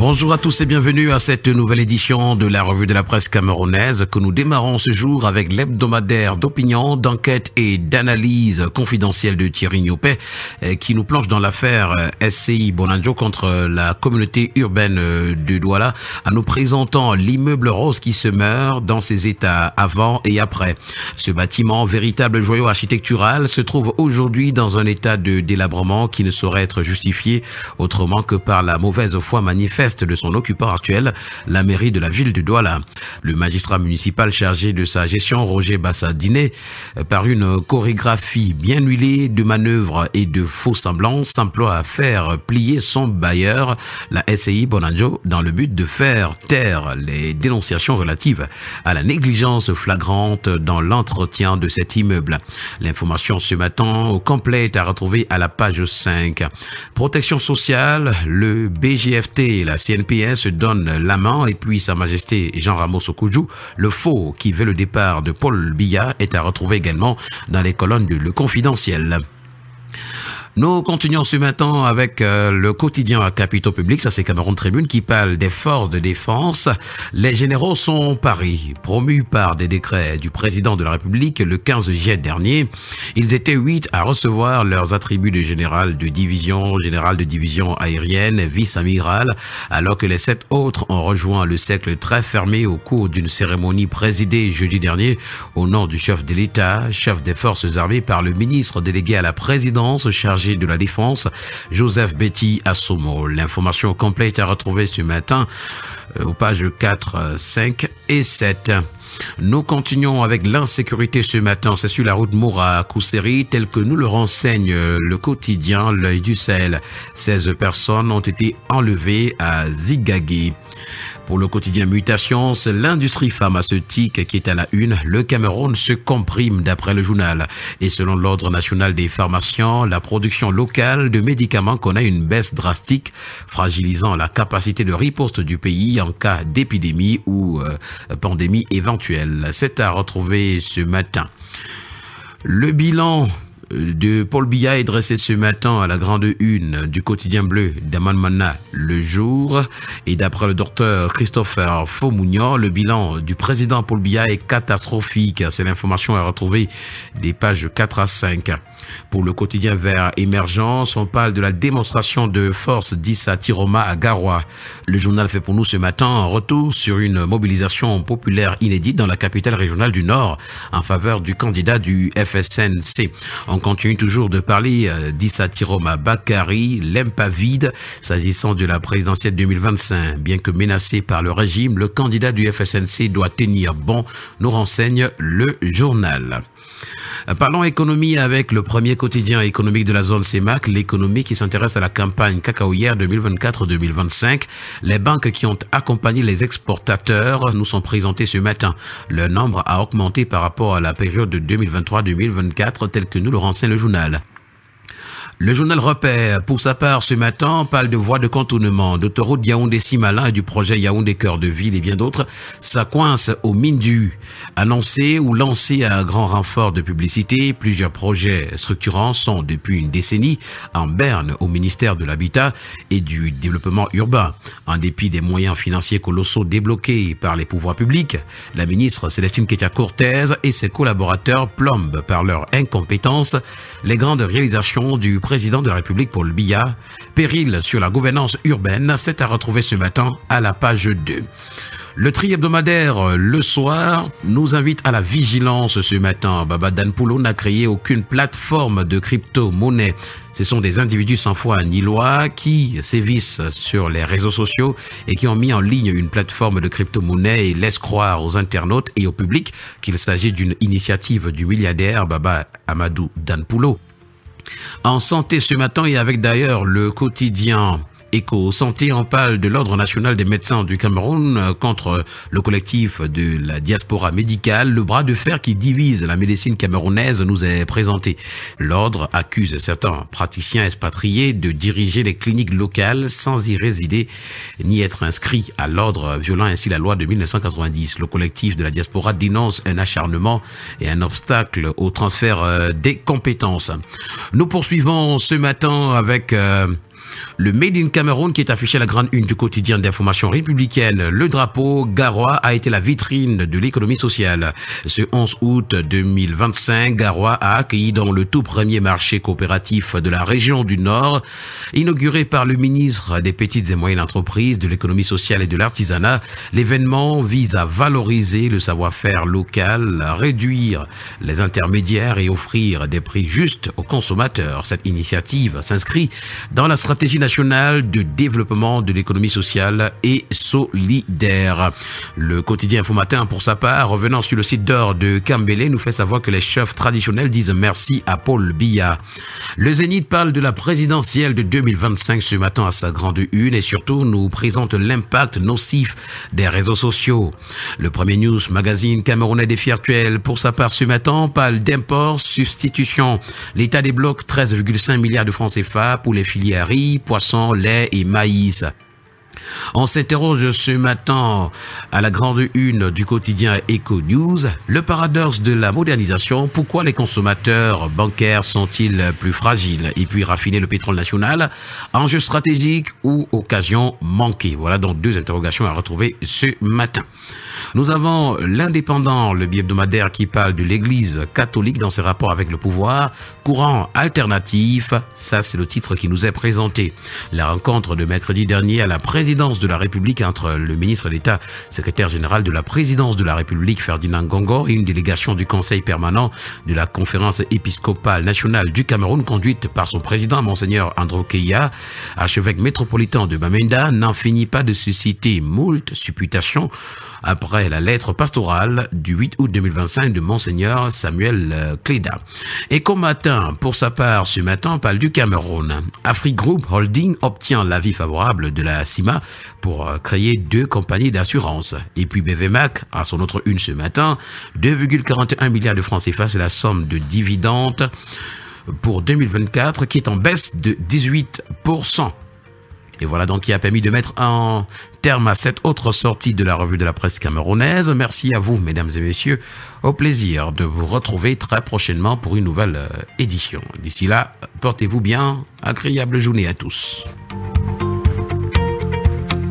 Bonjour à tous et bienvenue à cette nouvelle édition de la revue de la presse camerounaise que nous démarrons ce jour avec l'hebdomadaire d'opinion, d'enquête et d'analyse confidentielle de Thierry Niopé qui nous plonge dans l'affaire SCI Bonanjo contre la communauté urbaine de Douala en nous présentant l'immeuble rose qui se meurt dans ses états avant et après. Ce bâtiment, véritable joyau architectural, se trouve aujourd'hui dans un état de délabrement qui ne saurait être justifié autrement que par la mauvaise foi manifeste de son occupant actuel, la mairie de la ville de Douala. Le magistrat municipal chargé de sa gestion, Roger Bassadine, par une chorégraphie bien huilée de manœuvres et de faux semblants, s'emploie à faire plier son bailleur, la SCI Bonanjo, dans le but de faire taire les dénonciations relatives à la négligence flagrante dans l'entretien de cet immeuble. L'information ce matin au complet est à retrouver à la page 5. Protection sociale, le BGFT, la CNPS donne la main et puis Sa Majesté Jean Ramos Okudjou, le faux qui veut le départ de Paul Biya, est à retrouver également dans les colonnes de Le Confidentiel. Nous continuons ce matin avec le quotidien à Capitaux Public, ça c'est Cameroun Tribune qui parle des forces de défense. Les généraux sont paris, promus par des décrets du président de la République le 15 juillet dernier. Ils étaient 8 à recevoir leurs attributs de général de division aérienne, vice-amiral, alors que les 7 autres ont rejoint le cercle très fermé au cours d'une cérémonie présidée jeudi dernier au nom du chef de l'État, chef des forces armées, par le ministre délégué à la présidence chargé de la Défense, Joseph Betty Assomo. L'information complète à retrouver ce matin aux pages 4, 5 et 7. Nous continuons avec l'insécurité ce matin. C'est sur la route Moura-Kousseri, tel que nous le renseigne le quotidien L'Œil du Sahel. 16 personnes ont été enlevées à Zigagé. Pour le quotidien Mutation, c'est l'industrie pharmaceutique qui est à la une. Le Cameroun se comprime d'après le journal. Et selon l'Ordre national des pharmaciens, la production locale de médicaments connaît une baisse drastique, fragilisant la capacité de riposte du pays en cas d'épidémie ou pandémie éventuelle. C'est à retrouver ce matin. Le bilan de Paul Biya est dressé ce matin à la grande une du quotidien bleu d'Aman Mana Le Jour. Et d'après le docteur Christopher Fomounian, le bilan du président Paul Biya est catastrophique. C'est l'information à retrouver des pages 4 à 5. Pour le quotidien Vert Émergence, on parle de la démonstration de force d'Issa Tiroma à Garoua. Le journal fait pour nous ce matin un retour sur une mobilisation populaire inédite dans la capitale régionale du Nord en faveur du candidat du FSNC. On continue toujours de parler d'Issa Tiroma Bakari, l'impavide, s'agissant de la présidentielle 2025. Bien que menacé par le régime, le candidat du FSNC doit tenir bon, nous renseigne le journal. Parlons économie avec le premier quotidien économique de la zone CEMAC, l'économie qui s'intéresse à la campagne cacaoyère 2024-2025. Les banques qui ont accompagné les exportateurs nous sont présentées ce matin. Leur nombre a augmenté par rapport à la période de 2023-2024 tel que nous le renseigne le journal. Le journal Repère, pour sa part, ce matin, parle de voies de contournement, d'autoroute Yaoundé-Simalin et du projet Yaoundé Cœur de Ville et bien d'autres. Ça coince au Mindu. Annoncé ou lancé à grand renfort de publicité, plusieurs projets structurants sont depuis une décennie en berne au ministère de l'Habitat et du Développement urbain. En dépit des moyens financiers colossaux débloqués par les pouvoirs publics, la ministre Célestine Kétia-Cortez et ses collaborateurs plombent par leur incompétence les grandes réalisations du président de la République Paul Biya. Péril sur la gouvernance urbaine, c'est à retrouver ce matin à la page 2. Le tri hebdomadaire Le Soir nous invite à la vigilance ce matin. Baba Danpulo n'a créé aucune plateforme de crypto-monnaie. Ce sont des individus sans foi ni loi qui sévissent sur les réseaux sociaux et qui ont mis en ligne une plateforme de crypto-monnaie et laissent croire aux internautes et au public qu'il s'agit d'une initiative du milliardaire Baba Amadou Danpulo. En santé ce matin et avec d'ailleurs le quotidien Éco-Santé, on parle de l'Ordre national des médecins du Cameroun contre le collectif de la diaspora médicale. Le bras de fer qui divise la médecine camerounaise nous est présenté. L'Ordre accuse certains praticiens expatriés de diriger les cliniques locales sans y résider ni être inscrits à l'Ordre, violant ainsi la loi de 1990. Le collectif de la diaspora dénonce un acharnement et un obstacle au transfert des compétences. Nous poursuivons ce matin avec Le Made in Cameroun qui est affiché à la grande une du quotidien d'information républicaine. Le drapeau Garoua a été la vitrine de l'économie sociale. Ce 11 août 2025, Garoua a accueilli dans le tout premier marché coopératif de la région du Nord, inauguré par le ministre des Petites et Moyennes Entreprises, de l'économie sociale et de l'artisanat. L'événement vise à valoriser le savoir-faire local, à réduire les intermédiaires et offrir des prix justes aux consommateurs. Cette initiative s'inscrit dans la stratégie nationale de développement de l'économie sociale et solidaire. Le quotidien Info Matin, pour sa part, revenant sur le site d'or de Kambélé, nous fait savoir que les chefs traditionnels disent merci à Paul Biya. Le Zénith parle de la présidentielle de 2025 ce matin à sa grande une et surtout nous présente l'impact nocif des réseaux sociaux. Le premier news magazine camerounais Défi Actuel, pour sa part ce matin, parle d'import substitution. L'État débloque 13,5 milliards de francs CFA pour les filières riz, poisson, lait et maïs. On s'interroge ce matin à la grande une du quotidien Eco News, le paradoxe de la modernisation. Pourquoi les consommateurs bancaires sont-ils plus fragiles? Et puis raffiner le pétrole national, enjeu stratégique ou occasion manquée? Voilà donc deux interrogations à retrouver ce matin. Nous avons l'Indépendant, le bi-hebdomadaire qui parle de l'Église catholique dans ses rapports avec le pouvoir, courant alternatif, ça c'est le titre qui nous est présenté. La rencontre de mercredi dernier à la présidence de la République entre le ministre d'État, secrétaire général de la présidence de la République, Ferdinand Gongo, et une délégation du Conseil permanent de la Conférence épiscopale nationale du Cameroun, conduite par son président, Monseigneur Andro Keïa, archevêque métropolitain de Bamenda, n'en finit pas de susciter moult supputations après la lettre pastorale du 8 août 2025 de Monseigneur Samuel Cléda. Eco Matin, pour sa part, ce matin, parle du Cameroun. Afrique Group Holding obtient l'avis favorable de la CIMA pour créer 2 compagnies d'assurance. Et puis BVMAC, à son autre une ce matin, 2,41 milliards de francs CFA, c'est la somme de dividendes pour 2024 qui est en baisse de 18%. Et voilà donc qui a permis de mettre un terme à cette autre sortie de la revue de la presse camerounaise. Merci à vous, mesdames et messieurs. Au plaisir de vous retrouver très prochainement pour une nouvelle édition. D'ici là, portez-vous bien. Agréable journée à tous.